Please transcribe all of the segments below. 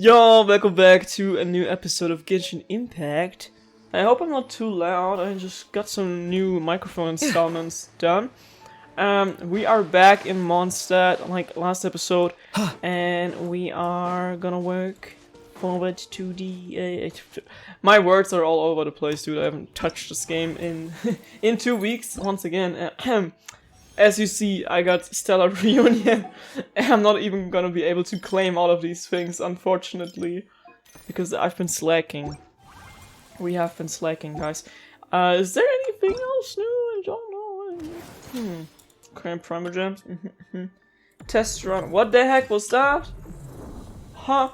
Yo, welcome back to a new episode of Genshin Impact. I hope I'm not too loud, I just got some new microphone installments done. We are back in Mondstadt, like last episode, and we are gonna work forward to the... my words are all over the place, dude. I haven't touched this game in in 2 weeks, once again. As you see, I got Stellar Reunion. I'm not even gonna be able to claim all of these things, unfortunately, because I've been slacking. We have been slacking, guys. Is there anything else new? I don't know. Cramp Primer Gems. Test run. What the heck was that? Huh?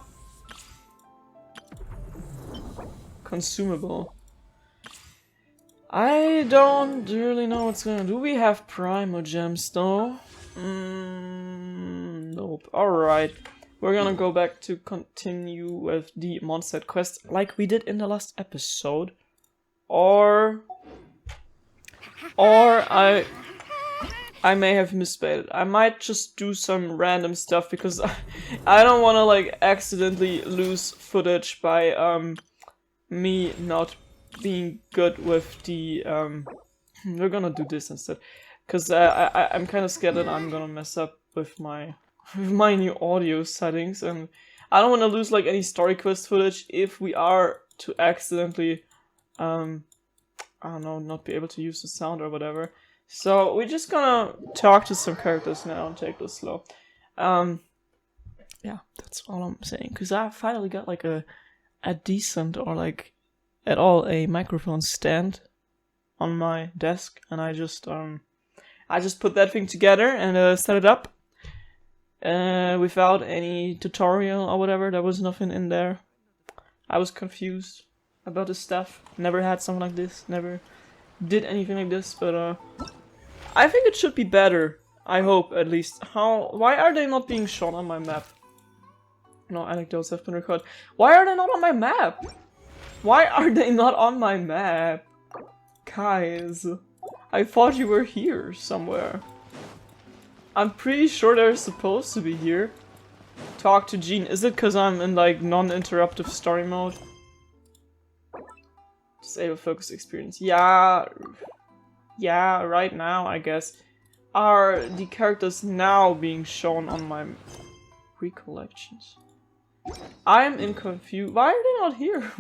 Consumable. I don't really know what's gonna do. We have Primer Gems though. Nope. Alright. We're gonna go back to continue with the Mondstadt quest like we did in the last episode. Or I may have misspelled it. I might just do some random stuff because I don't wanna like accidentally lose footage by me not being good with the we're gonna do this instead because I'm kind of scared that I'm gonna mess up with my new audio settings, and I don't want to lose like any story quest footage if we are to accidentally I don't know, not be able to use the sound or whatever. So we're just gonna talk to some characters now and take this slow. Yeah, that's all I'm saying, because I finally got like a decent, or like at all, a microphone stand on my desk, and I just put that thing together and set it up without any tutorial or whatever. There was nothing in there. I was confused about this stuff. Never had something like this. Never did anything like this. But I think it should be better. I hope, at least. Why are they not being shown on my map? No anecdotes have been recorded. Why are they not on my map? Why are they not on my map? Guys, I thought you were here somewhere. I'm pretty sure they're supposed to be here. Talk to Jean. Is it because I'm in like non-interruptive story mode? Disable focus experience. Yeah, right now I guess. Are the characters now being shown on my recollections? I'm in confused. Why are they not here?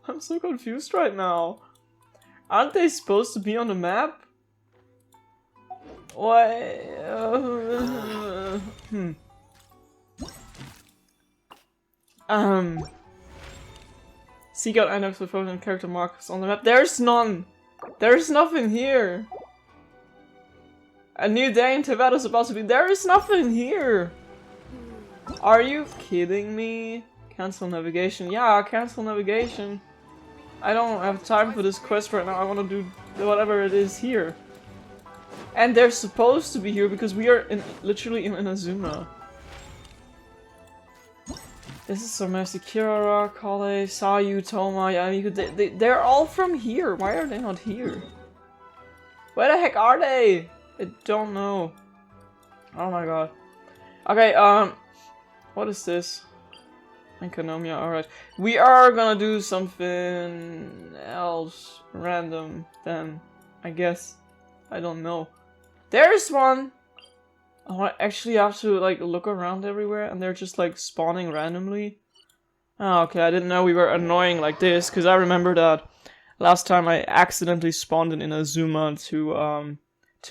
I'm so confused right now. Aren't they supposed to be on the map? Why? Seek out items with frozen character markers on the map. There's none. There's nothing here. A new day in Tibet is about to be. There is nothing here. Are you kidding me? Cancel navigation. Yeah, cancel navigation. I don't have time for this quest right now. I want to do whatever it is here. And they're supposed to be here because we are literally in Inazuma. This is so messy. Kirara, Kale, Sayu, Toma, Yamiku. They're all from here. Why are they not here? Where the heck are they? I don't know. Oh my god. Okay, what is this? Economia, alright. We are gonna do something else random then, I guess. I don't know. There's one! Oh, I actually have to like look around everywhere and they're just like spawning randomly. Oh, okay, I didn't know we were annoying like this, because I remember that last time I accidentally spawned in Inazuma to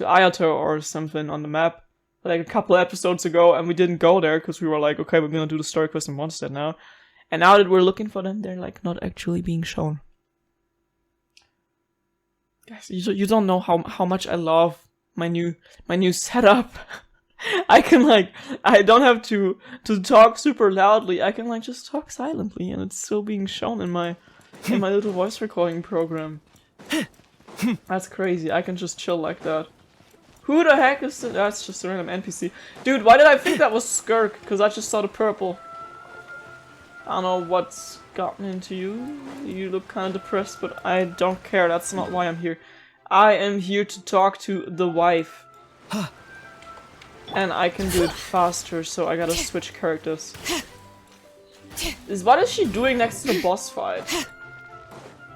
Ayato or something on the map. Like a couple episodes ago, and we didn't go there because we were like, okay, we're gonna do the story quest in Mondstadt now. And now that we're looking for them, they're like not actually being shown. Guys, you don't know how much I love my new setup. I can like, I don't have to talk super loudly. I can like just talk silently, and it's still being shown in my little voice recording program. That's crazy. I can just chill like that. Who the heck is this? That's just a random NPC. Dude, why did I think that was Skirk? Because I just saw the purple. I don't know what's gotten into you. You look kind of depressed, but I don't care. That's not why I'm here. I am here to talk to the wife. And I can do it faster, so I gotta switch characters. What is she doing next to the boss fight?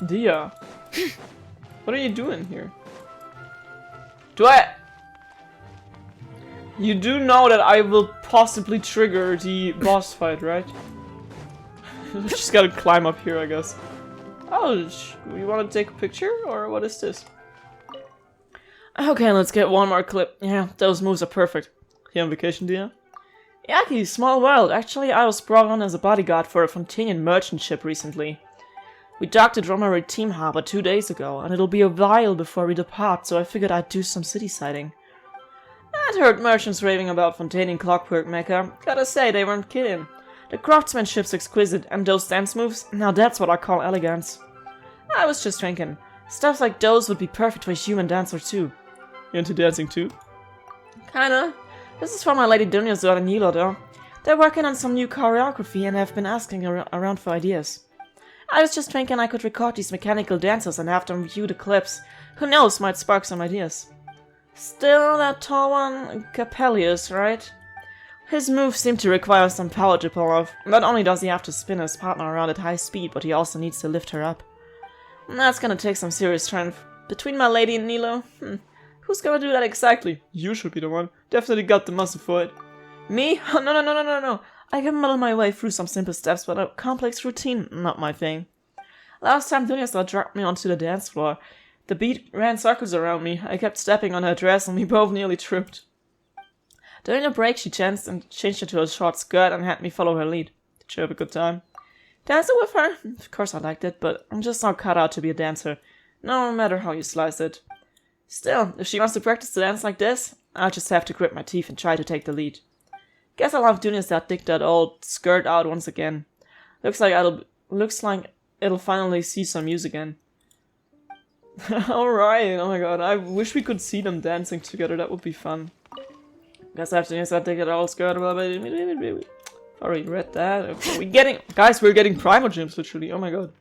Dia. What are you doing here? You do know that I will possibly trigger the boss fight, right? Just gotta climb up here, I guess. Oh, you wanna take a picture? Or what is this? Okay, let's get one more clip. Yeah, those moves are perfect. You on vacation, Dia? Yaki, small world. Actually, I was brought on as a bodyguard for a Fontanian merchant ship recently. We docked at Romare Team Harbor 2 days ago, and it'll be a while before we depart, so I figured I'd do some city sighting. I'd heard merchants raving about Fontanian clockwork mecha. Gotta say, they weren't kidding. The craftsmanship's exquisite, and those dance moves, now that's what I call elegance. I was just thinking, stuff like those would be perfect for a human dancer too. You into dancing too? Kinda. This is for my lady Dunya's daughter Nilo though. They're working on some new choreography and have been asking around for ideas. I was just thinking I could record these mechanical dancers and have them view the clips. Who knows, might spark some ideas. Still that tall one, Capellius, right? His moves seem to require some power to pull off. Not only does he have to spin his partner around at high speed, but he also needs to lift her up. That's gonna take some serious strength. Between my lady and Nilo, who's gonna do that exactly? You should be the one. Definitely got the muscle for it. Me? Oh, no. I can muddle my way through some simple steps, but a complex routine, not my thing. Last time Dunya dragged me onto the dance floor. The beat ran circles around me. I kept stepping on her dress and we both nearly tripped. During a break, she changed it to a short skirt and had me follow her lead. Did you have a good time? Dancing with her? Of course I liked it, but I'm just not cut out to be a dancer. No matter how you slice it. Still, if she wants to practice to dance like this, I'll just have to grit my teeth and try to take the lead. Guess I'll have Dunya dig that old skirt out once again. Looks like it'll finally see some use again. Alright, oh my god, I wish we could see them dancing together, that would be fun. Guess I have to dig that old skirt. Already read that. Okay, we're getting Primo Gems literally, oh my god.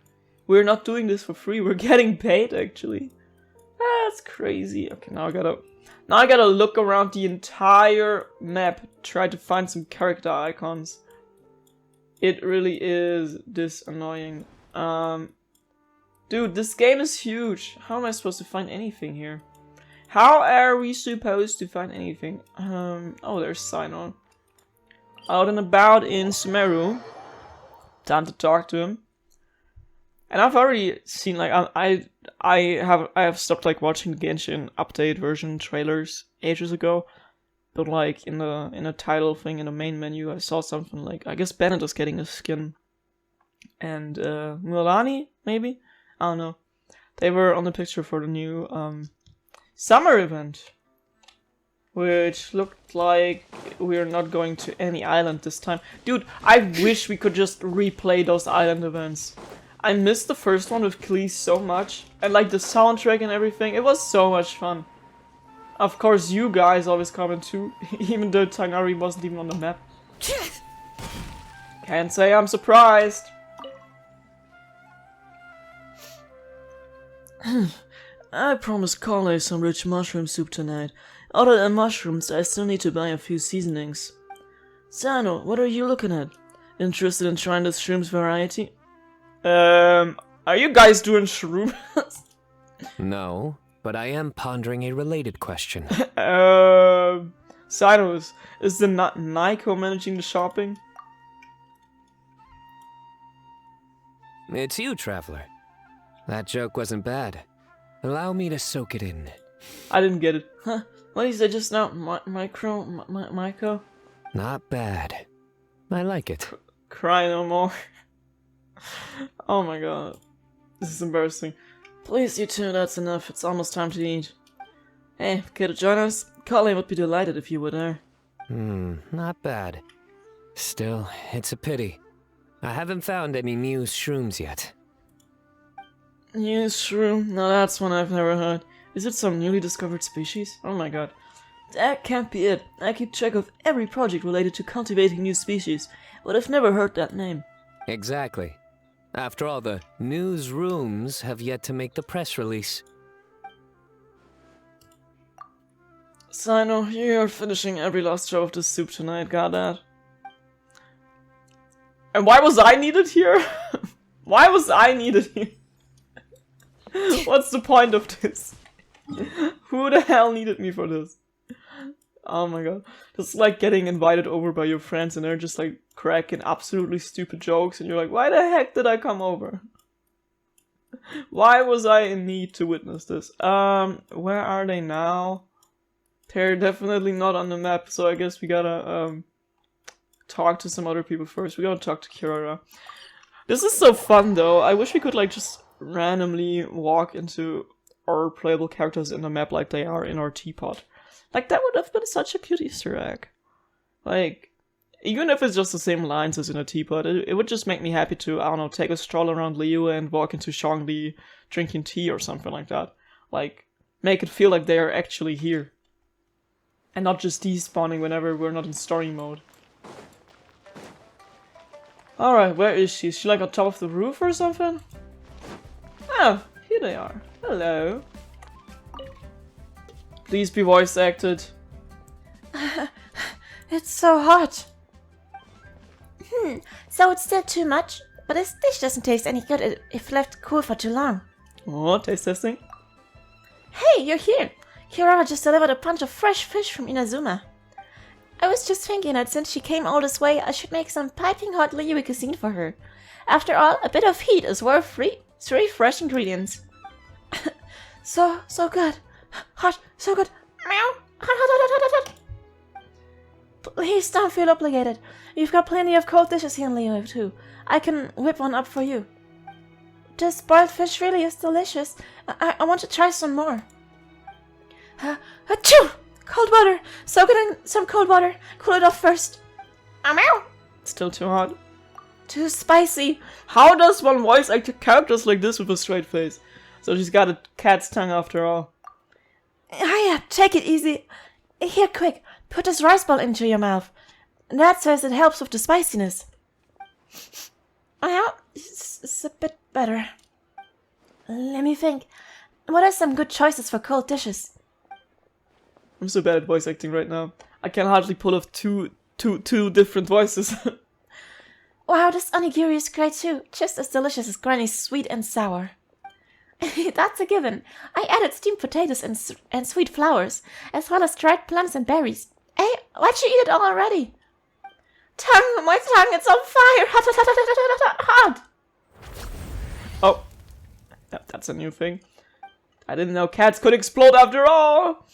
We're not doing this for free, we're getting paid actually. That's crazy. Okay, now I gotta look around the entire map, try to find some character icons. It really is this annoying. Dude, this game is huge. How am I supposed to find anything here? How are we supposed to find anything? Oh, there's Sino. Out and about in Sumeru. Time to talk to him. And I've already seen, like, I have stopped, like, watching Genshin update version trailers ages ago. But, like, in the title thing, in the main menu, I saw something like, I guess Bennett is getting a skin. And, Milani, maybe? I don't know. They were on the picture for the new, summer event. Which looked like we're not going to any island this time. Dude, I wish we could just replay those island events. I missed the first one with Klee so much. And like the soundtrack and everything. It was so much fun. Of course you guys always comment too. Even though Tanari wasn't even on the map. Can't say I'm surprised. I promised Carly some rich mushroom soup tonight. Other than mushrooms, I still need to buy a few seasonings. Sano, what are you looking at? Interested in trying this shrooms variety? Are you guys doing shrooms? No, but I am pondering a related question. Sinos, is the Nico managing the shopping? It's you, Traveler. That joke wasn't bad. Allow me to soak it in. I didn't get it. Huh? What did you say just now? Myco? Not bad. I like it. Cry no more. Oh my god. This is embarrassing. Please, you two, that's enough. It's almost time to eat. Hey, care to join us? Carly would be delighted if you were there. Not bad. Still, it's a pity. I haven't found any Muse shrooms yet. Muse shroom? No, that's one I've never heard. Is it some newly discovered species? Oh my god. That can't be it. I keep track of every project related to cultivating new species, but I've never heard that name. Exactly. After all, the newsrooms have yet to make the press release. Sino, you're finishing every last drop of this soup tonight, got that? And why was I needed here? Why was I needed here? What's the point of this? Who the hell needed me for this? Oh my god. It's like getting invited over by your friends and they're just like cracking absolutely stupid jokes and you're like, why the heck did I come over? Why was I in need to witness this? Where are they now? They're definitely not on the map, so I guess we gotta talk to some other people first. We gotta talk to Kirara. This is so fun though. I wish we could like just randomly walk into our playable characters in the map like they are in our teapot. Like that would have been such a cute Easter egg. Like, even if it's just the same lines as in a teapot, it would just make me happy to, I don't know, take a stroll around Liyue and walk into Shangli drinking tea or something like that. Like, make it feel like they are actually here. And not just despawning whenever we're not in story mode. Alright, where is she? Is she like on top of the roof or something? Oh, here they are. Hello. Please be voice acted. It's so hot. So it's still too much, but this dish doesn't taste any good if left cool for too long. Oh, taste testing. Hey, you're here. Kirara just delivered a bunch of fresh fish from Inazuma. I was just thinking that since she came all this way, I should make some piping hot Liyue cuisine for her. After all, a bit of heat is worth three fresh ingredients. So good. Hot, so good. Meow. Hot, hot, hot, hot, hot, hot. Please don't feel obligated. You've got plenty of cold dishes here in Liyue too. I can whip one up for you. This boiled fish really is delicious. I want to try some more. Achoo! Cold water! Soak it in some cold water. Cool it off first. Meow! Still too hot. Too spicy. How does one voice act characters like this with a straight face? So she's got a cat's tongue after all. Hiya, take it easy. Here, quick. Put this rice ball into your mouth. Dad says it helps with the spiciness. Well, it's a bit better. Let me think. What are some good choices for cold dishes? I'm so bad at voice acting right now. I can hardly pull off two different voices. Wow, this onigiri is great too. Just as delicious as Granny's sweet and sour. That's a given. I added steamed potatoes and sweet flowers, as well as dried plums and berries. Hey, why'd you eat it all already? My tongue, it's on fire! Hot, hot, hot, hot, hot, hot! Oh, that's a new thing. I didn't know cats could explode after all!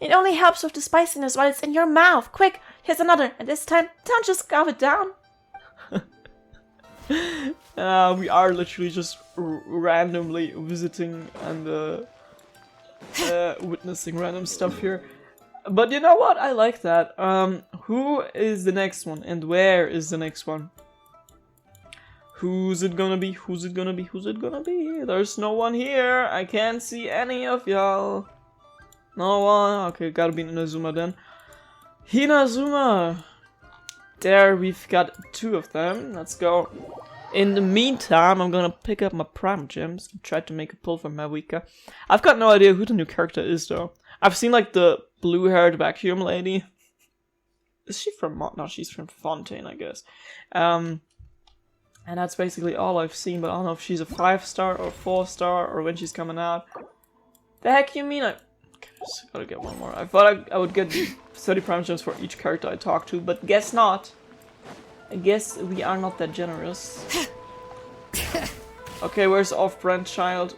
It only helps with the spiciness while it's in your mouth. Quick, here's another, and this time, don't just scarf it down. We are literally just randomly visiting and witnessing random stuff here. But you know what? I like that. Who is the next one? And where is the next one? Who's it gonna be? Who's it gonna be? Who's it gonna be? There's no one here. I can't see any of y'all. No one. Okay, gotta be Inazuma then. Hinazuma! There, we've got two of them. Let's go. In the meantime, I'm gonna pick up my prime gems and try to make a pull for Mawika. I've got no idea who the new character is though. I've seen like the blue-haired vacuum lady. Is she from no, she's from Fontaine, I guess. And that's basically all I've seen, but I don't know if she's a 5-star or 4-star or when she's coming out. The heck you mean? I just gotta get one more. I thought I would get 30 prime gems for each character I talk to, but guess not. I guess we are not that generous. Okay, where's off-brand child?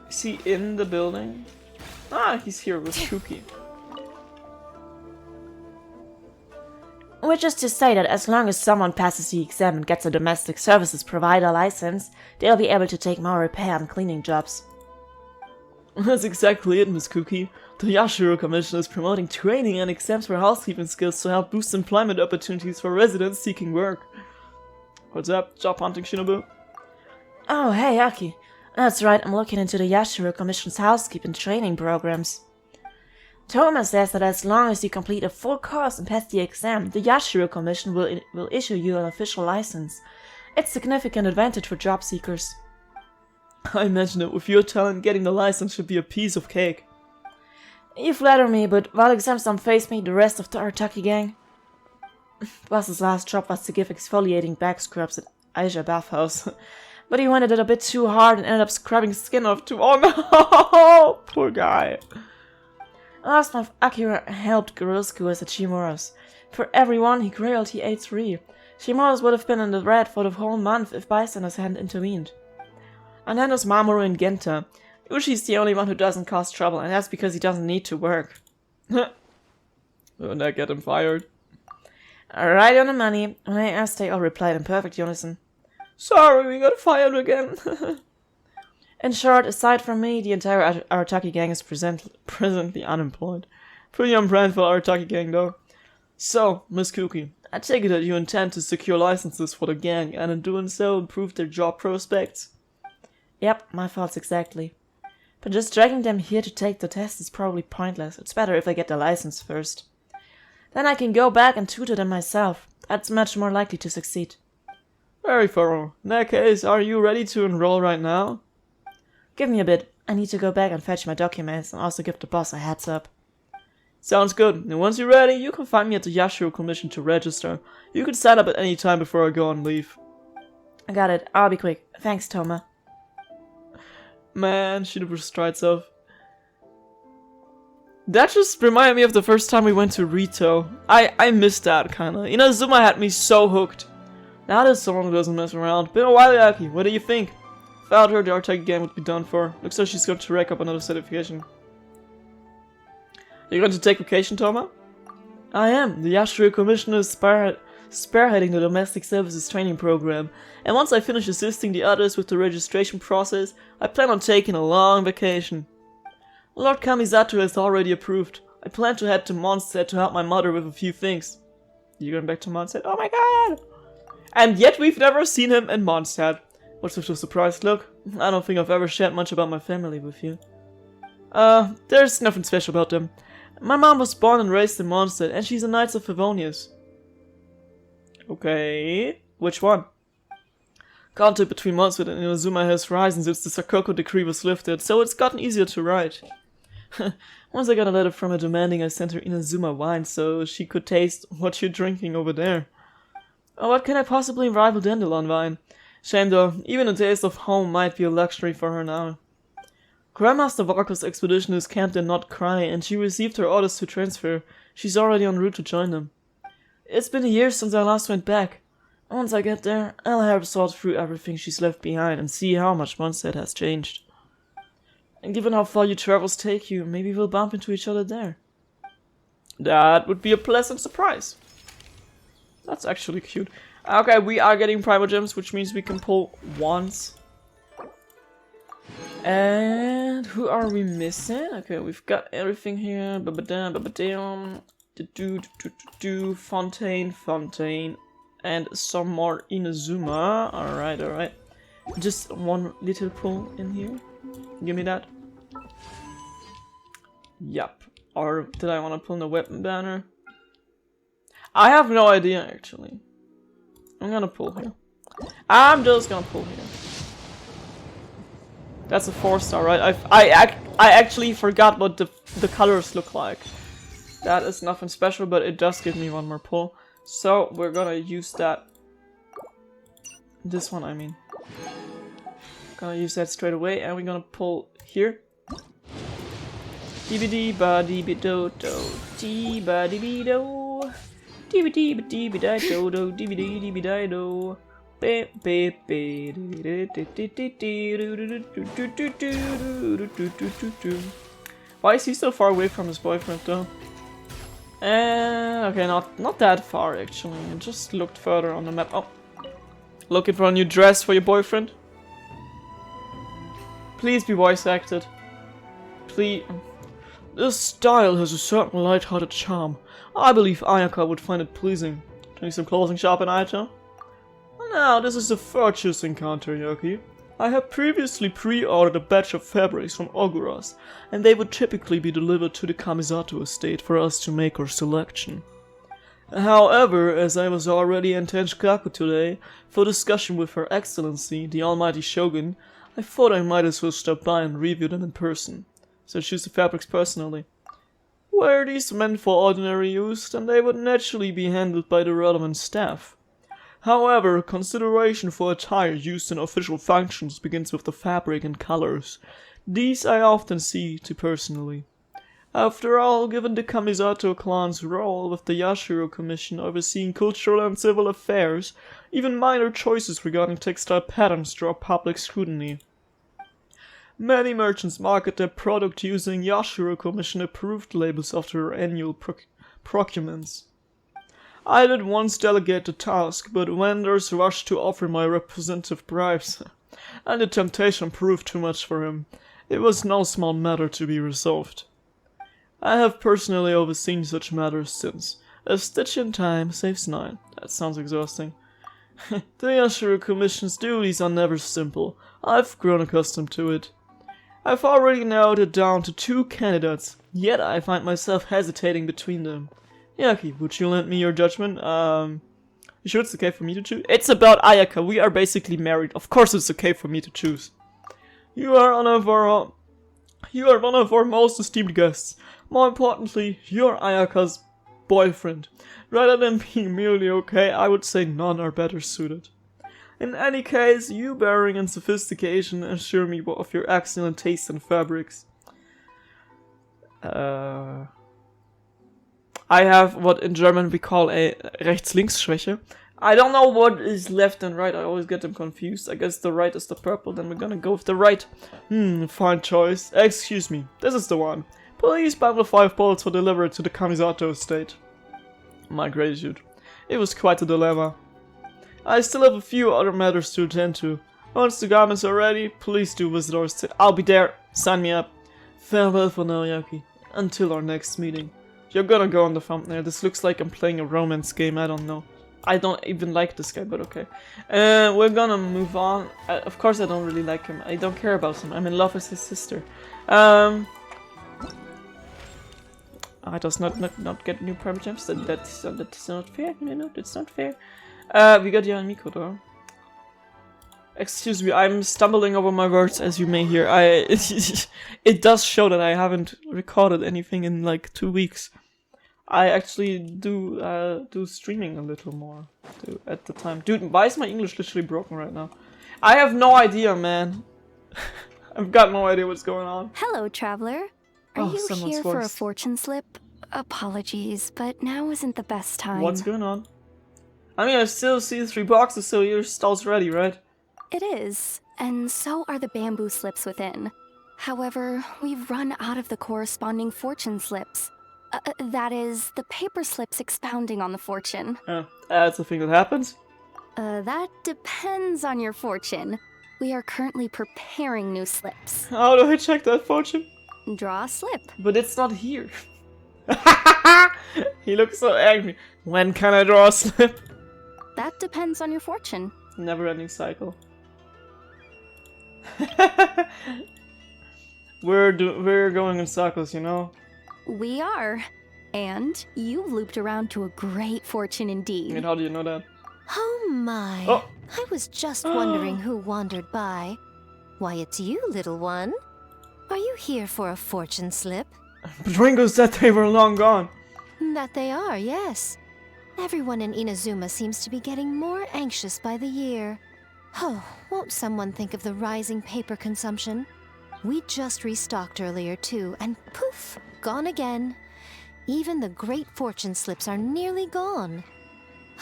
Is he in the building? Ah, he's here with Shuki. Which is to say that as long as someone passes the exam and gets a domestic services provider license, they'll be able to take more repair and cleaning jobs. That's exactly it, Miss Cookie. The Yashiro Commission is promoting training and exams for housekeeping skills to help boost employment opportunities for residents seeking work. What's up, job hunting Shinobu? Oh, hey, Aki. That's right, I'm looking into the Yashiro Commission's housekeeping training programs. Toma says that as long as you complete a full course and pass the exam, the Yashiro Commission will issue you an official license. It's a significant advantage for job seekers. I imagine that with your talent, getting the license should be a piece of cake. You flatter me, but while exams don't faze me, the rest of the Artaki gang... Boss's last job was to give exfoliating back scrubs at Aisha bathhouse. But he went at it a bit too hard and ended up scrubbing skin off too. Oh no! Poor guy. Last month, Akira helped Girosku as a Chimura's. For everyone, he grilled, he ate 3. Shimura's would have been in the red for the whole month if bystanders hadn't intervened. And then there's Mamoru and Genta. Ushi's the only one who doesn't cause trouble, and that's because he doesn't need to work. Wouldn't that get him fired? Right on the money. When I asked, they all replied in perfect unison. Sorry, we got fired again. In short, aside from me, the entire Arataki gang is presently unemployed. Pretty on brand for Arataki gang, though. So, Miss Kuki, I take it that you intend to secure licenses for the gang, and in doing so, improve their job prospects? Yep, my thoughts exactly. But just dragging them here to take the test is probably pointless. It's better if I get the license first. Then I can go back and tutor them myself. That's much more likely to succeed. Very thorough. In that case, are you ready to enroll right now? Give me a bit. I need to go back and fetch my documents and also give the boss a heads up. Sounds good. And once you're ready, you can find me at the Yashiro Commission to register. You can sign up at any time before I go on leave. I got it. I'll be quick. Thanks, Toma. Man, she never strides off. That just reminded me of the first time we went to Rito. I missed that, kinda. Inazuma had me so hooked. That is someone who doesn't mess around. Been a while, Yaki. What do you think? Without her, the Artaki game would be done for. Looks like she's got to rack up another certification. Are you going to take vacation, Toma? I am. The Yashiro Commission is spearheading the Domestic Services Training Program. And once I finish assisting the others with the registration process, I plan on taking a long vacation. Lord Kamisato has already approved. I plan to head to Mondstadt to help my mother with a few things. You going back to Mondstadt? Oh my god! And yet we've never seen him in Mondstadt. What's with the surprised look? I don't think I've ever shared much about my family with you. There's nothing special about them. My mom was born and raised in Mondstadt, and she's a Knights of Favonius. Okay, which one? Contact between Mondstadt and Inazuma has risen since the Sakoko decree was lifted, so it's gotten easier to write. Once I got a letter from her demanding I sent her Inazuma wine so she could taste what you're drinking over there. Oh, what can I possibly rival Dandelion wine? Shame though, even a taste of home might be a luxury for her now. Grandmaster Varko's expedition is camped in Not Cry, and she received her orders to transfer. She's already en route to join them. It's been a year since I last went back. Once I get there, I'll have sort through everything she's left behind and see how much Mondstadt has changed. And given how far your travels take you, maybe we'll bump into each other there. That would be a pleasant surprise. That's actually cute. Okay, we are getting Primo Gems, which means we can pull once. And who are we missing? Okay, we've got everything here. Fontaine, and some more Inazuma. Alright. Just one little pull in here. Give me that. Yup. Or did I want to pull in the weapon banner? I have no idea, actually. I'm gonna pull here. I'm just gonna pull here. That's a 4-star, right? I actually forgot what the colors look like. That is nothing special, but it does give me one more pull. So we're gonna use that. This one, I mean. Gonna use that straight away, and we're gonna pull here. Dee ba dee be do do, dee ba dee be do, dee ba dee be da do do, dee be da do. Why is he so far away from his boyfriend though? Okay, not that far actually. I just looked further on the map. Oh, looking for a new dress for your boyfriend? Please be voice acted. Please. This style has a certain light-hearted charm. I believe Ayaka would find it pleasing. Do you need some clothing shop in Aito? Now, this is a virtuous encounter, Yaki. I have previously pre-ordered a batch of fabrics from Oguras, and they would typically be delivered to the Kamisato estate for us to make our selection. However, as I was already in Tenchikaku today for discussion with Her Excellency, the Almighty Shogun, I thought I might as well stop by and review them in person. So choose the fabrics personally. Were these meant for ordinary use, then they would naturally be handled by the relevant staff. However, consideration for attire used in official functions begins with the fabric and colors. These I often see to personally. After all, given the Kamisato clan's role with the Yashiro Commission overseeing cultural and civil affairs, even minor choices regarding textile patterns draw public scrutiny. Many merchants market their product using Yashiro Commission approved labels after their annual procurements. I did once delegate the task, but vendors rushed to offer my representative bribes, and the temptation proved too much for him. It was no small matter to be resolved. I have personally overseen such matters since. A stitch in time saves 9. That sounds exhausting. The Yashiro Commission's duties are never simple. I've grown accustomed to it. I've already narrowed it down to 2 candidates, yet I find myself hesitating between them. Yaki, would you lend me your judgment? You sure it's okay for me to choose? It's about Ayaka. We are basically married. Of course it's okay for me to choose. You are one of our most esteemed guests. More importantly, you're Ayaka's boyfriend. Rather than being merely okay, I would say none are better suited. In any case, you bearing in sophistication assure me of your excellent taste in fabrics. I have what in German we call a Rechts-Links-Schwäche. I don't know what is left and right, I always get them confused. I guess the right is the purple, then we're gonna go with the right. Fine choice. Excuse me, this is the one. Please bundle 5 bullets for delivery to the Kamisato estate. My gratitude. It was quite a dilemma. I still have a few other matters to attend to. Once the garments are ready, please do visit our estate. I'll be there. Sign me up. Farewell for now, Yaki. Until our next meeting. You're gonna go on the thumbnail. This looks like I'm playing a romance game, I don't know. I don't even like this guy, but okay. We're gonna move on. Of course I don't really like him. I don't care about him. I'm in love with his sister. I does not get new private gems. That's not fair. No, that's not fair. We got Jan Miko though. Excuse me, I'm stumbling over my words as you may hear. It does show that I haven't recorded anything in like 2 weeks. I actually do streaming a little more at the time. Dude, why is my English literally broken right now? I have no idea, man. I've got no idea what's going on. Hello, traveler. Are you here for a fortune slip? Apologies, but now isn't the best time. What's going on? I mean, I still see 3 boxes, so your stall's ready, right? It is, and so are the bamboo slips within. However, we've run out of the corresponding fortune slips. That is, the paper slips expounding on the fortune. That's a thing that happens? That depends on your fortune. We are currently preparing new slips. How do I check that fortune? Draw a slip. But it's not here. He looks so angry. When can I draw a slip? That depends on your fortune. Never-ending cycle. We're going in circles, you know? We are. And you've looped around to a great fortune indeed. And how do you know that? Oh my. Oh. I was just wondering who wandered by. Why, it's you, little one. Are you here for a fortune slip? But Ringo said they were long gone. That they are, yes. Everyone in Inazuma seems to be getting more anxious by the year. Oh, won't someone think of the rising paper consumption? We just restocked earlier too, and poof, gone again. Even the great fortune slips are nearly gone.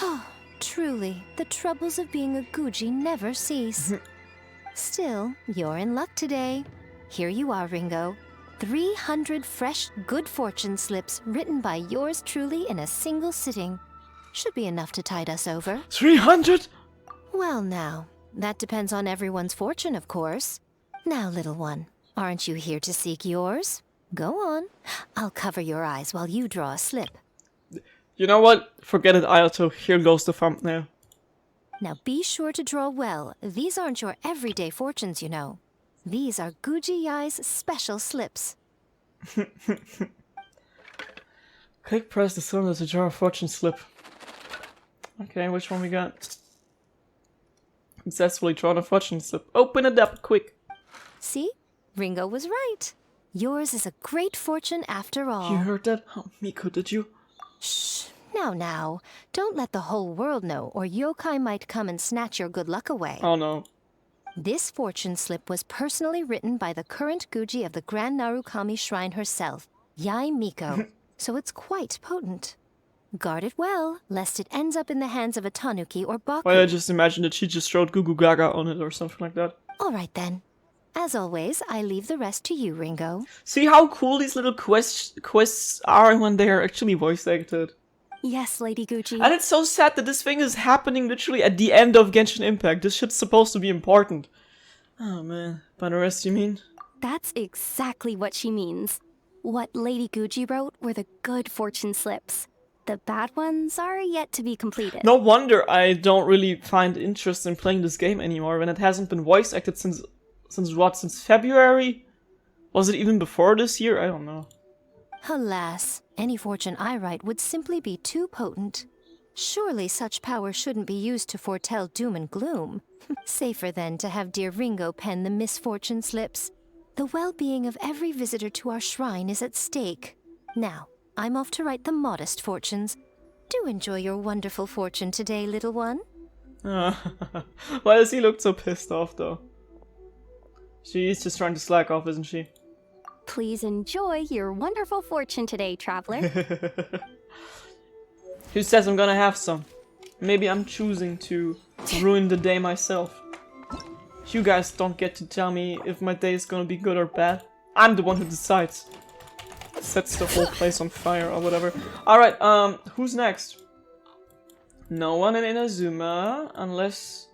Oh, truly, the troubles of being a Guji never cease. Still, you're in luck today. Here you are, Ringo. 300 fresh, good fortune slips written by yours truly in a single sitting. Should be enough to tide us over. 300? Well now, that depends on everyone's fortune, of course. Now, little one, aren't you here to seek yours? Go on. I'll cover your eyes while you draw a slip. You know what? Forget it, Ayato. Here goes the thumbnail. Now be sure to draw well. These aren't your everyday fortunes, you know. These are Guji Yai's special slips. Click press the cylinder to draw a fortune slip. Okay, which one we got? Successfully drawn a fortune slip. Open it up, quick. See? Ringo was right. Yours is a great fortune after all. You heard that? Oh, Miko, did you? Shh. Now. Don't let the whole world know, or yokai might come and snatch your good luck away. Oh no. This fortune slip was personally written by the current Guji of the Grand Narukami Shrine herself, Yae Miko, so it's quite potent. Guard it well, lest it ends up in the hands of a tanuki or baku. Well, I just imagined that she just wrote Gugu Gaga on it or something like that. Alright then. As always, I leave the rest to you, Ringo. See how cool these little quests are when they are actually voice acted. Yes, Lady Gucci. And it's so sad that this thing is happening literally at the end of Genshin Impact. This shit's supposed to be important. Oh man. By the rest, you mean? That's exactly what she means. What Lady Gucci wrote were the good fortune slips. The bad ones are yet to be completed. No wonder I don't really find interest in playing this game anymore when it hasn't been voice acted since what? Since February? Was it even before this year? I don't know. Alas, any fortune I write would simply be too potent. Surely such power shouldn't be used to foretell doom and gloom. Safer then to have dear Ringo pen the misfortune slips. The well-being of every visitor to our shrine is at stake. Now, I'm off to write the modest fortunes. Do enjoy your wonderful fortune today, little one. Why does he look so pissed off though? She's just trying to slack off, isn't she? Please enjoy your wonderful fortune today, traveler. Who says I'm gonna have some? Maybe I'm choosing to ruin the day myself. You guys don't get to tell me if my day is gonna be good or bad. I'm the one who decides. Sets the whole place on fire or whatever. Alright, who's next? No one in Inazuma, unless...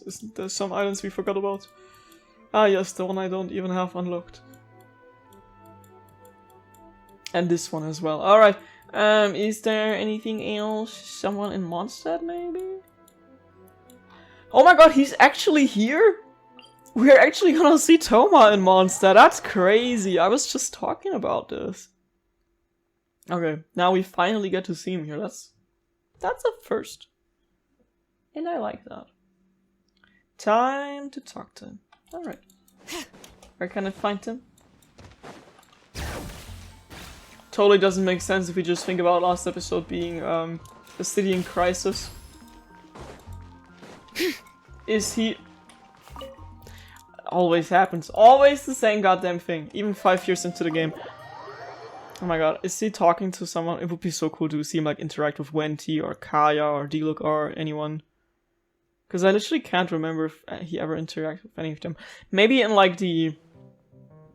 Isn't there some islands we forgot about? Ah yes, the one I don't even have unlocked. And this one as well. Alright, is there anything else? Someone in Mondstadt maybe? Oh my god, he's actually here? We're actually gonna see Toma in Mondstadt. That's crazy. I was just talking about this. Okay, now we finally get to see him here. That's a first. And I like that. Time to talk to him. Alright. Where can I find him? Totally doesn't make sense if we just think about last episode being a city in crisis. Is he... Always happens. Always the same goddamn thing. Even 5 years into the game. Oh my god, is he talking to someone? It would be so cool to see him like interact with Wenti or Kaya or Diluc or anyone. Because I literally can't remember if he ever interacted with any of them. Maybe in like the...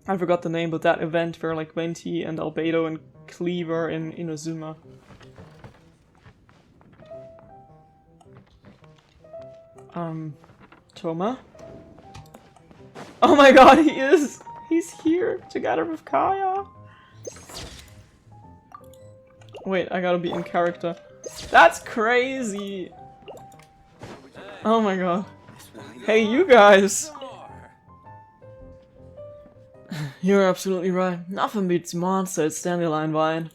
I forgot the name, but that event where like Wenti and Albedo and Cleaver in Inazuma. Toma? Oh my god, he is! He's here, together with Kaya. Wait, I gotta be in character. That's crazy! Oh my god. Hey, you guys! You're absolutely right. Nothing beats Mondstadt's dandelion wine.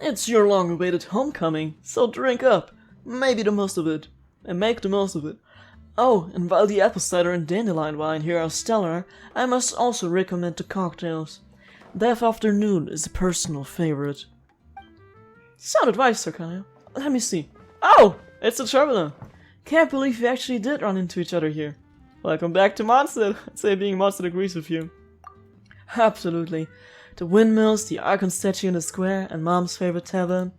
It's your long-awaited homecoming, so drink up. Maybe the most of it. And make the most of it. Oh, and while the apple cider and dandelion wine here are stellar, I must also recommend the cocktails. Death Afternoon is a personal favorite. Sound advice, Sir Kaya. Let me see. Oh! It's the Traveler! Can't believe we actually did run into each other here. Welcome back to Mondstadt. I'd say being Mondstadt agrees with you. Absolutely. The windmills, the icon statue in the square, and Mom's favorite tavern.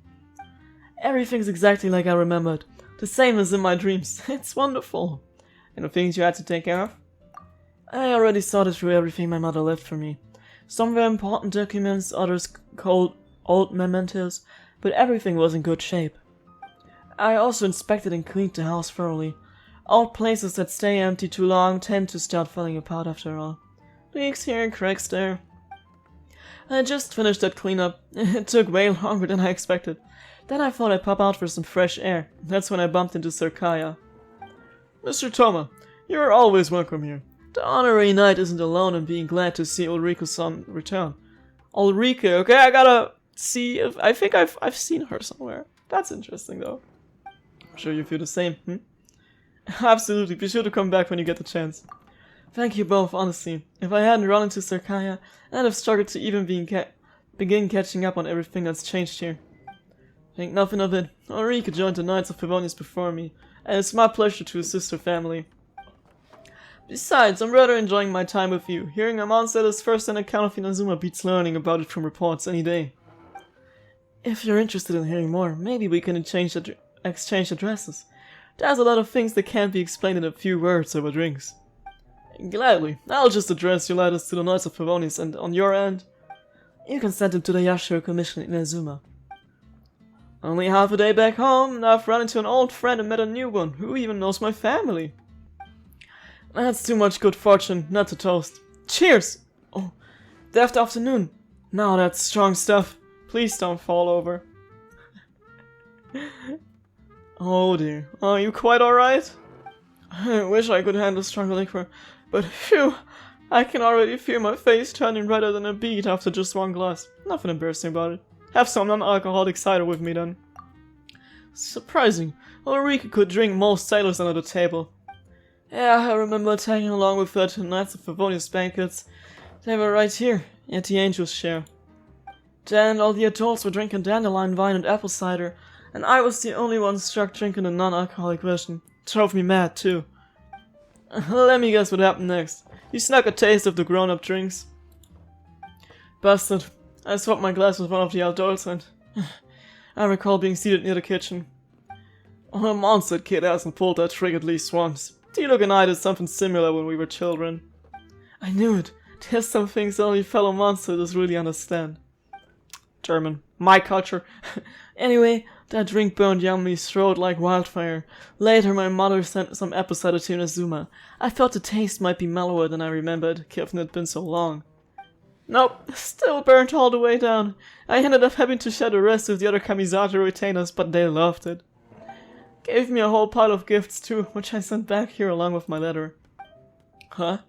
Everything's exactly like I remembered. The same as in my dreams. It's wonderful. And the things you had to take care of? I already sorted through everything my mother left for me. Some were important documents, others cold old mementos, but everything was in good shape. I also inspected and cleaned the house thoroughly. Old places that stay empty too long tend to start falling apart after all. Leaks here, cracks there. I just finished that cleanup. It took way longer than I expected. Then I thought I'd pop out for some fresh air. That's when I bumped into Sir Kaya. Mr. Toma, you're always welcome here. The honorary knight isn't alone in being glad to see Ulrika-san return. Ulrika, okay, I gotta see if... I think I've seen her somewhere. That's interesting, though. I'm sure you feel the same, Absolutely, be sure to come back when you get the chance. Thank you both, honestly. If I hadn't run into Sarkaya, I'd have struggled to even begin catching up on everything that's changed here. Think nothing of it. Ulrika joined the Knights of Favonius before me, and it's my pleasure to assist her family. Besides, I'm rather enjoying my time with you. Hearing a monster's first-hand account of Inazuma beats learning about it from reports any day. If you're interested in hearing more, maybe we can exchange addresses. There's a lot of things that can't be explained in a few words over drinks. Gladly. I'll just address your letters to the Knights of Favonius, and on your end, you can send them to the Yashiro Commission in Inazuma. Only half a day back home, and I've run into an old friend and met a new one, who even knows my family. That's too much good fortune not to toast. Cheers! Oh, deft afternoon. Now that's strong stuff. Please don't fall over. Oh dear. Are you quite alright? I wish I could handle stronger liquor, but phew! I can already feel my face turning redder than a beet after just one glass. Nothing embarrassing about it. Have some non-alcoholic cider with me then. Surprising. Ulrika could drink most sailors under the table. Yeah, I remember tagging along with her to Knights of Favonius banquets. They were right here, at the Angel's share. Then all the adults were drinking dandelion wine and apple cider, and I was the only one stuck drinking the non-alcoholic version. Drove me mad too. Let me guess what happened next. You snuck a taste of the grown-up drinks. Bastard. I swapped my glass with one of the adults and I recall being seated near the kitchen. Oh, a monster kid hasn't pulled that trick at least once. T-Look and I did something similar when we were children. I knew it. There's some things only fellow monsters really understand. German. My culture. Anyway, that drink burned Yami's throat like wildfire. Later my mother sent some apple cider to Inazuma. I thought the taste might be mellower than I remembered, given it had been so long. Nope, still burnt all the way down. I ended up having to share the rest with the other Kamisato retainers, but they loved it. Gave me a whole pile of gifts too, which I sent back here along with my letter. Huh?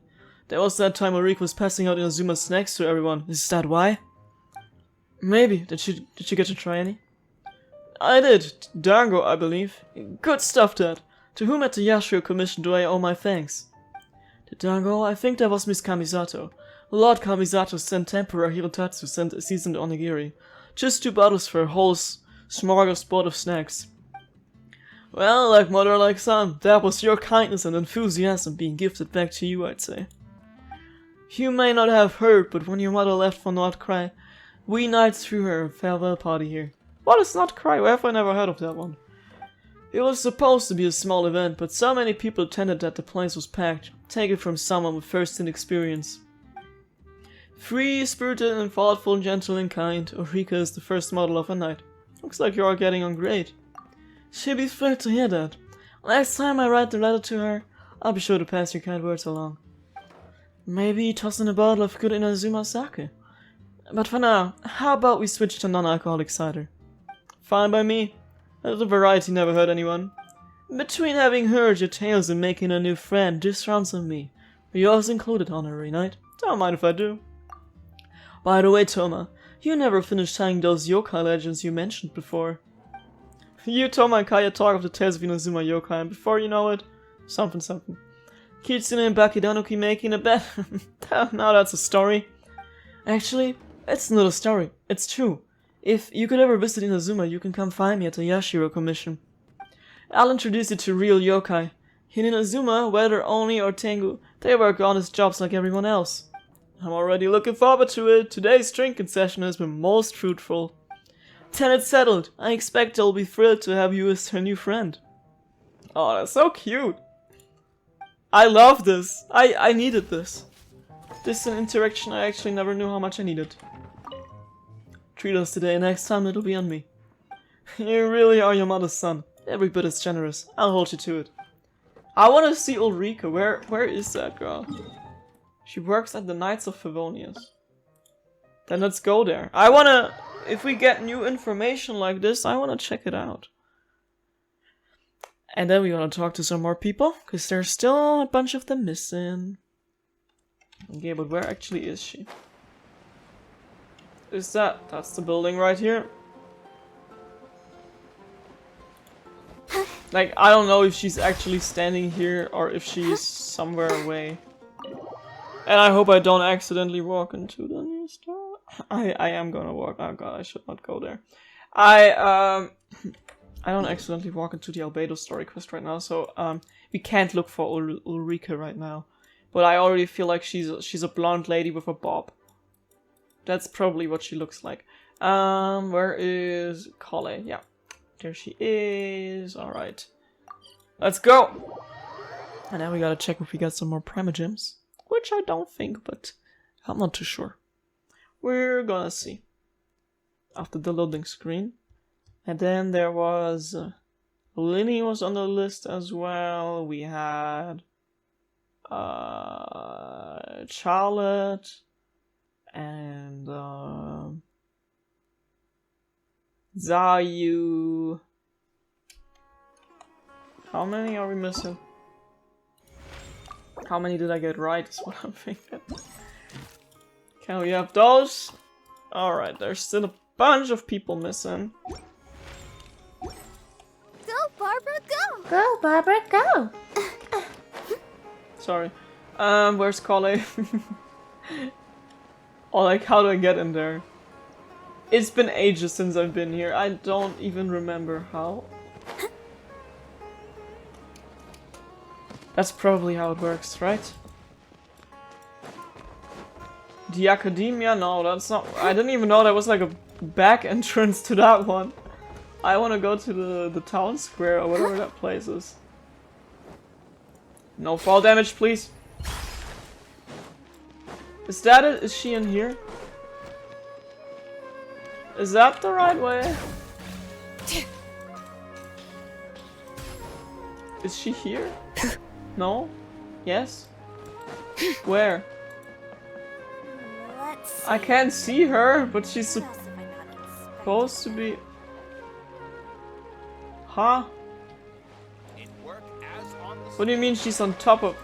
That was that time Ulrika was passing out Inazuma's snacks to everyone. Is that why? Maybe. Did you get to try any? I did. Dango, I believe. Good stuff, Dad. To whom at the Yashiro Commission do I owe my thanks? The dango? I think that was Miss Kamisato. Lord Kamisato sent Emperor Hirotatsu seasoned onigiri. Just 2 bottles for a whole smorgasbord of snacks. Well, like mother, like son, that was your kindness and enthusiasm being gifted back to you, I'd say. You may not have heard, but when your mother left for Nordcry, we knights threw her a farewell party here. What is Nordcry? Where have I never heard of that one? It was supposed to be a small event, but so many people attended that the place was packed. Take it from someone with first-hand experience. Free-spirited and thoughtful, gentle and kind, Ulrika is the first model of a knight. Looks like you are getting on great. She'll be thrilled to hear that. Next time I write the letter to her, I'll be sure to pass your kind words along. Maybe toss in a bottle of good Inazuma sake. But for now, how about we switch to non-alcoholic cider? Fine by me. A little variety never hurt anyone. Between having heard your tales and making a new friend, this rounds on me. Yours included, honorary knight. Don't mind if I do. By the way, Toma, you never finished telling those yokai legends you mentioned before. You, Toma, and Kaya talk of the tales of Inazuma yokai, and before you know it, something. Kitsune and Bakidanuki making a bet. Now that's a story. Actually, it's not a story. It's true. If you could ever visit Inazuma, you can come find me at the Yashiro Commission. I'll introduce you to real yokai. In Inazuma, whether Oni or Tengu, they work honest jobs like everyone else. I'm already looking forward to it. Today's drinking session has been most fruitful. Then it's settled. I expect they'll be thrilled to have you as her new friend. Oh, that's so cute. I love this. I needed this. This is an interaction I actually never knew how much I needed. Treat us today, next time it'll be on me. You really are your mother's son. Every bit is generous. I'll hold you to it. I want to see Ulrika. Where is that girl? She works at the Knights of Favonius. Then let's go there. I wanna... If we get new information like this, I wanna check it out. And then we wanna talk to some more people, because there's still a bunch of them missing. Okay, but where actually is she? Is that? That's the building right here. Like, I don't know if she's actually standing here or if she's somewhere away. And I hope I don't accidentally walk into the new store. I am gonna walk. Oh god, I should not go there. I don't accidentally walk into the Albedo story quest right now, so we can't look for Ulrika right now. But I already feel like she's a blonde lady with a bob. That's probably what she looks like. Where is Kale? Yeah, there she is. All right, let's go. And now we gotta check if we got some more Primogems, which I don't think, but I'm not too sure. We're gonna see after the loading screen. And then there was Linny was on the list as well. We had Charlotte and Zayu. How many are we missing? How many did I get right is what I'm thinking. Can we have those? Alright, there's still a bunch of people missing. Go, Barbara, go! Go, Barbara, go! Sorry. Where's Kale? Oh, like, how do I get in there? It's been ages since I've been here. I don't even remember how. That's probably how it works, right? The Academia? No, that's not. I didn't even know there was like a back entrance to that one. I want to go to the town square or whatever that place is. No fall damage, please. Is that it? Is she in here? Is that the right way? Is she here? No? Yes? Where? I can't see her, but she's supposed to be... Huh? What do you mean she's on top of...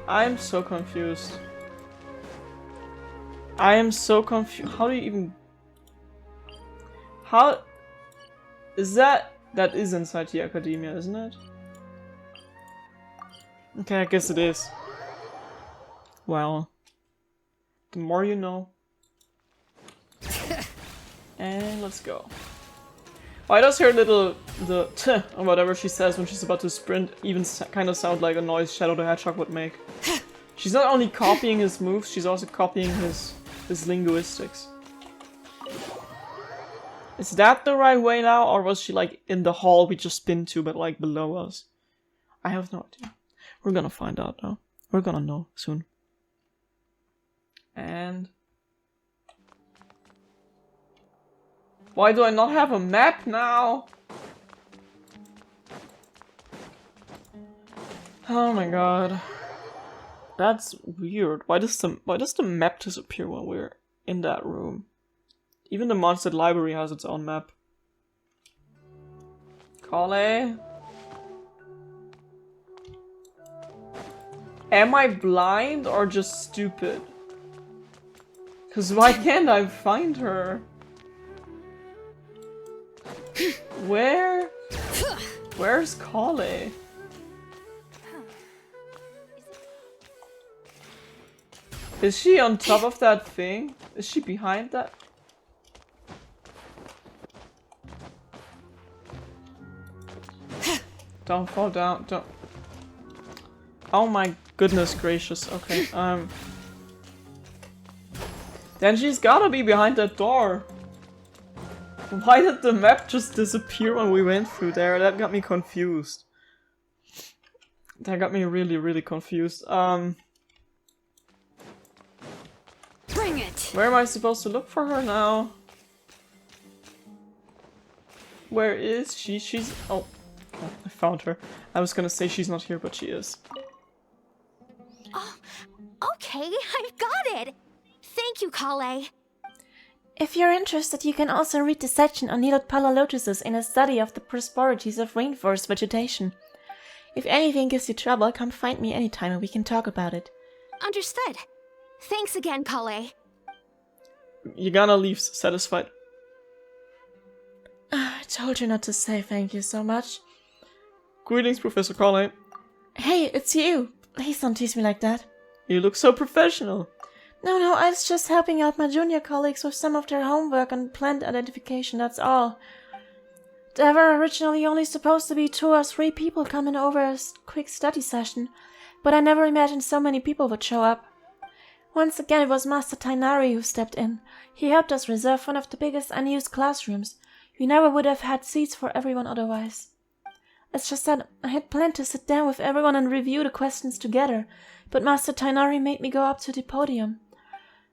I'm so confused. I am so confused. How do you even... How... Is that... That is inside the Academia, isn't it? Okay, I guess it is. Well... The more you know. And let's go. Why does her little... the or whatever she says when she's about to sprint even kind of sound like a noise Shadow the Hedgehog would make? She's not only copying his moves, she's also copying his linguistics. Is that the right way now, or was she like in the hall we just been to, but like below us? I have no idea. We're gonna find out now. We're gonna know soon. And... Why do I not have a map now? Oh my god. That's weird. Why does the map disappear when we're in that room? Even the monster library has its own map. Kale? Am I blind or just stupid? Cause why can't I find her? Where? Where's Kale? Is she on top of that thing? Is she behind that? Don't fall down, don't. Oh my goodness gracious, okay, Then she's gotta be behind that door. Why did the map just disappear when we went through there? That got me confused. That got me really, really confused. Bring it! Where am I supposed to look for her now? Where is she? She's... Oh, I found her. I was gonna say she's not here, but she is. Oh, okay, I've got it! Thank you, Kale. If you're interested, you can also read the section on needled polar lotuses in a study of the prosperities of rainforest vegetation. If anything gives you trouble, come find me anytime and we can talk about it. Understood. Thanks again, Kale. You're gonna leave satisfied. I told you not to say thank you so much. Greetings, Professor Kale. Hey, it's you. Please don't tease me like that. You look so professional. No, I was just helping out my junior colleagues with some of their homework and plant identification, that's all. There were originally only supposed to be 2 or 3 people coming over a quick study session, but I never imagined so many people would show up. Once again, it was Master Tainari who stepped in. He helped us reserve one of the biggest unused classrooms. We never would have had seats for everyone otherwise. It's just that I had planned to sit down with everyone and review the questions together, but Master Tainari made me go up to the podium.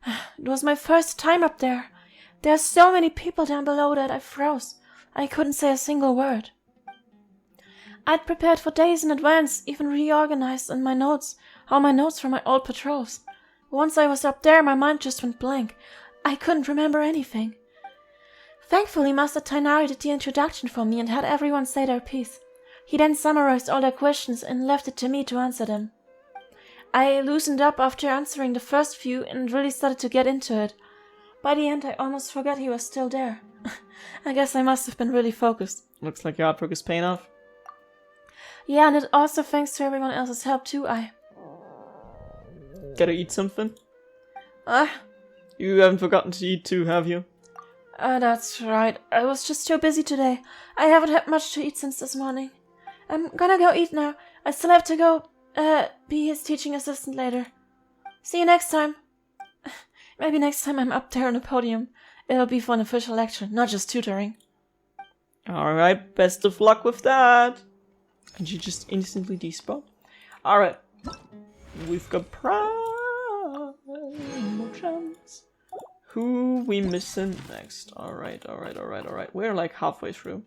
It was my first time up there. There are so many people down below that I froze. I couldn't say a single word. I'd prepared for days in advance, even reorganized all my notes from my old patrols. Once I was up there, my mind just went blank. I couldn't remember anything. Thankfully, Master Tainari did the introduction for me and had everyone say their piece. He then summarized all their questions and left it to me to answer them. I loosened up after answering the first few and really started to get into it. By the end, I almost forgot he was still there. I guess I must have been really focused. Looks like your hard work is paying off. Yeah, and it also thanks to everyone else's help too. Gotta eat something? You haven't forgotten to eat too, have you? That's right. I was just too busy today. I haven't had much to eat since this morning. I'm gonna go eat now. I still have to go, be his teaching assistant later. See you next time. Maybe next time I'm up there on the podium, it'll be for an official lecture, not just tutoring. Alright, best of luck with that. And you just instantly despawn. Alright. We've got more gems. Who we missing next? Alright. We're like halfway through.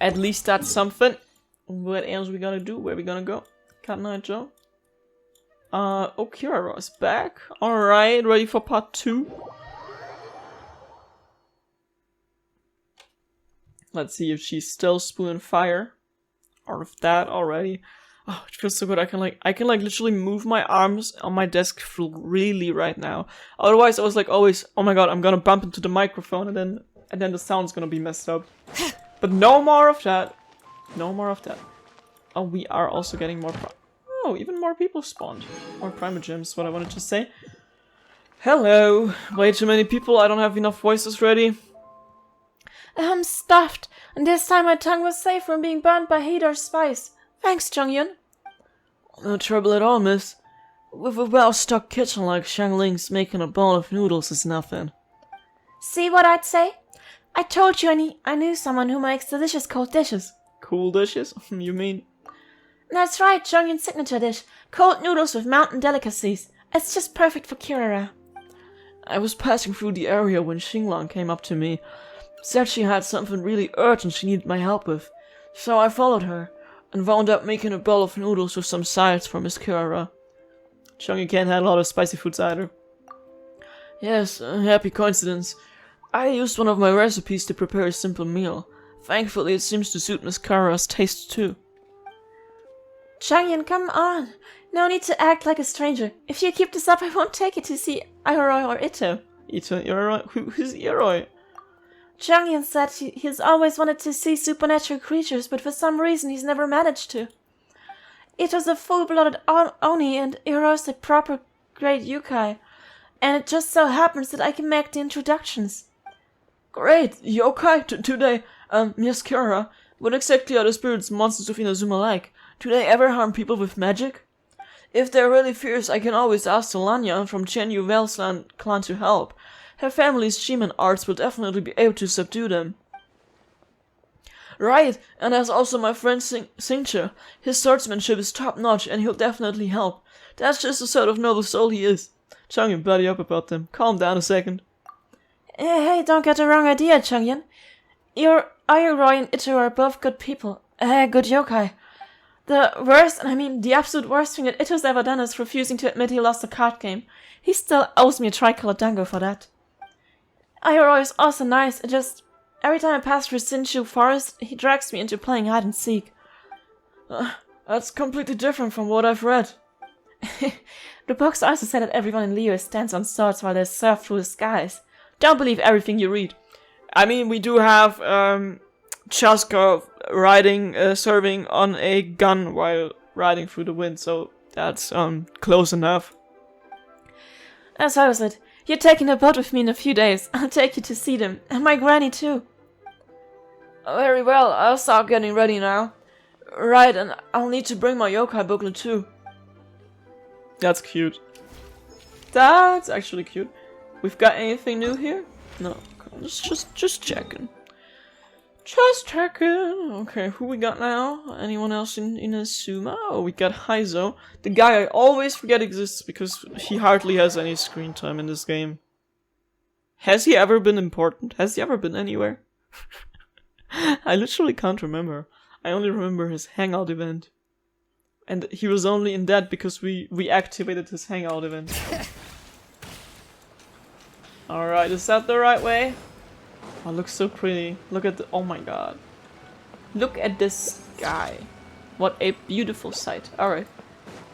At least that's something. What else we gonna do? Where we gonna go? Cat Knight Joe? Okira is back. Alright, ready for part 2? Let's see if she's still spewing fire. Or if that already. Oh, it feels so good. I can literally move my arms on my desk freely right now. Otherwise I was like always, oh my god, I'm gonna bump into the microphone and then the sound's gonna be messed up. But no more of that. No more of that. Oh, we are also getting more oh, even more people spawned. More primogems, what I wanted to say. Hello. Way too many people, I don't have enough voices ready. I'm stuffed, and this time my tongue was safe from being burned by heat or spice. Thanks, Chongyun. No trouble at all, miss. With a well-stocked kitchen like Xiangling's, making a bowl of noodles is nothing. See what I'd say? I told you I knew someone who makes delicious cold dishes. Cool dishes? You mean? That's right, Chongyun's signature dish. Cold noodles with mountain delicacies. It's just perfect for Kirara. I was passing through the area when Xinglang came up to me. Said she had something really urgent she needed my help with. So I followed her, and wound up making a bowl of noodles with some sides for Miss Kirara. Chongyun can't handle a lot of spicy foods either. Yes, a happy coincidence. I used one of my recipes to prepare a simple meal. Thankfully, it seems to suit Miss Kirara's taste too. Chongyun, come on. No need to act like a stranger. If you keep this up, I won't take you to see Ioroi or Ito. Ito? Ioroi? Who's Ioroi? Chongyun said he's always wanted to see supernatural creatures, but for some reason he's never managed to. Ito's a full-blooded Oni and Iroi's a proper great yokai. And it just so happens that I can make the introductions. Great! Yokai today. Miss Kirara, what exactly are the spirits and monsters of Inazuma like? Do they ever harm people with magic? If they're really fierce, I can always ask Solania from Chenyu Wellsland clan to help. Her family's shaman arts will definitely be able to subdue them. Right, and there's also my friend Xingche. His swordsmanship is top-notch and he'll definitely help. That's just the sort of noble soul he is. Chongyun, buddy up about them. Calm down a second. Hey, don't get the wrong idea, Chongyun. Ioroi and Ito are both good people. Good yokai. The worst, and I mean the absolute worst thing that Ito's ever done is refusing to admit he lost a card game. He still owes me a tricolor dango for that. Ioroi is also nice, it just... Every time I pass through Sinshu Forest, he drags me into playing hide and seek. That's completely different from what I've read. The books also say that everyone in Liyue stands on swords while they surf through the skies. Don't believe everything you read. I mean, we do have Chaska serving on a gun while riding through the wind, so that's close enough. As I said, you're taking a boat with me in a few days. I'll take you to see them, and my granny too. Very well, I'll start getting ready now. Right, and I'll need to bring my yokai booklet too. That's cute. That's actually cute. We've got anything new here? No, just checking. Just checking. Okay, who we got now? Anyone else in Inazuma? Oh, we got Heizo. The guy I always forget exists because he hardly has any screen time in this game. Has he ever been important? Has he ever been anywhere? I literally can't remember. I only remember his hangout event. And he was only in that because we activated his hangout event. Alright, is that the right way? Oh, it looks so pretty. Look at the... Oh my god. Look at this guy. What a beautiful sight. Alright.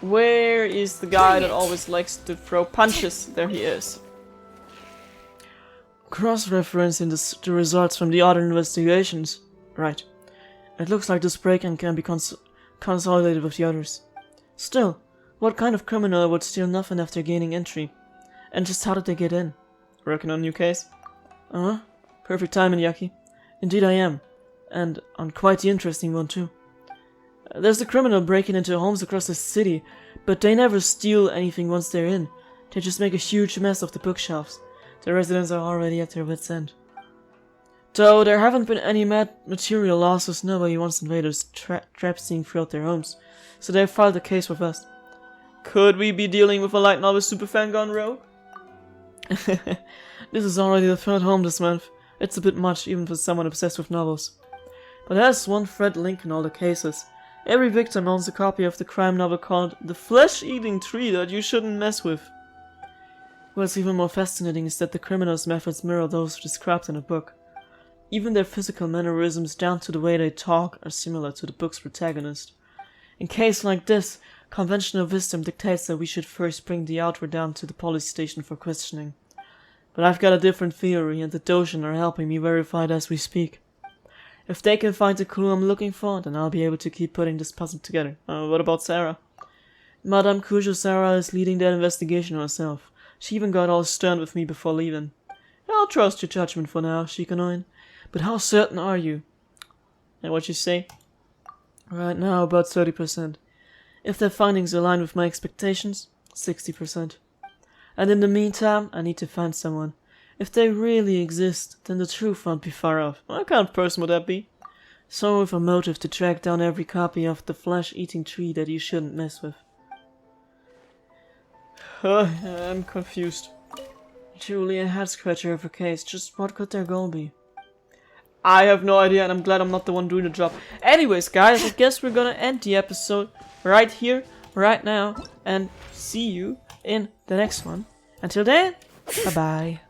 Where is the guy that always likes to throw punches? There he is. Cross-referencing the results from the other investigations. Right. It looks like this break-in can be consolidated with the others. Still, what kind of criminal would steal nothing after gaining entry? And just how did they get in? Working on a new case? Uh-huh. Perfect timing, Yaki. Indeed I am. And on quite the interesting one too. There's the criminal breaking into homes across the city, but they never steal anything once they're in. They just make a huge mess of the bookshelves. The residents are already at their wits' end. Though there haven't been any material losses, nobody wants invaders traipsing throughout their homes, so they've filed a case with us. Could we be dealing with a light novel superfan gone rogue? This is already the third home this month. It's a bit much even for someone obsessed with novels. But there's one thread link in all the cases. Every victim owns a copy of the crime novel called The Flesh-Eating Tree That You Shouldn't Mess With. What's even more fascinating is that the criminals' methods mirror those described in the book. Even their physical mannerisms down to the way they talk are similar to the book's protagonist. In cases like this, conventional wisdom dictates that we should first bring the outer down to the police station for questioning. But I've got a different theory, and the Doshin are helping me verify it as we speak. If they can find the clue I'm looking for, then I'll be able to keep putting this puzzle together. What about Sarah? Madame Kujo Sarah is leading that investigation herself. She even got all stern with me before leaving. I'll trust your judgment for now, Shikanoin. But how certain are you? And what you say? Right now, about 30%. If their findings align with my expectations, 60%. And in the meantime, I need to find someone. If they really exist, then the truth won't be far off. What kind of person would that be? Someone with a motive to track down every copy of The Flesh-Eating Tree That You Shouldn't Mess With. I'm confused. Truly a head-scratcher of a case. Just what could their goal be? I have no idea, and I'm glad I'm not the one doing the job. Anyways, guys, I guess we're gonna end the episode right here, right now, and see you in the next one. Until then, bye-bye.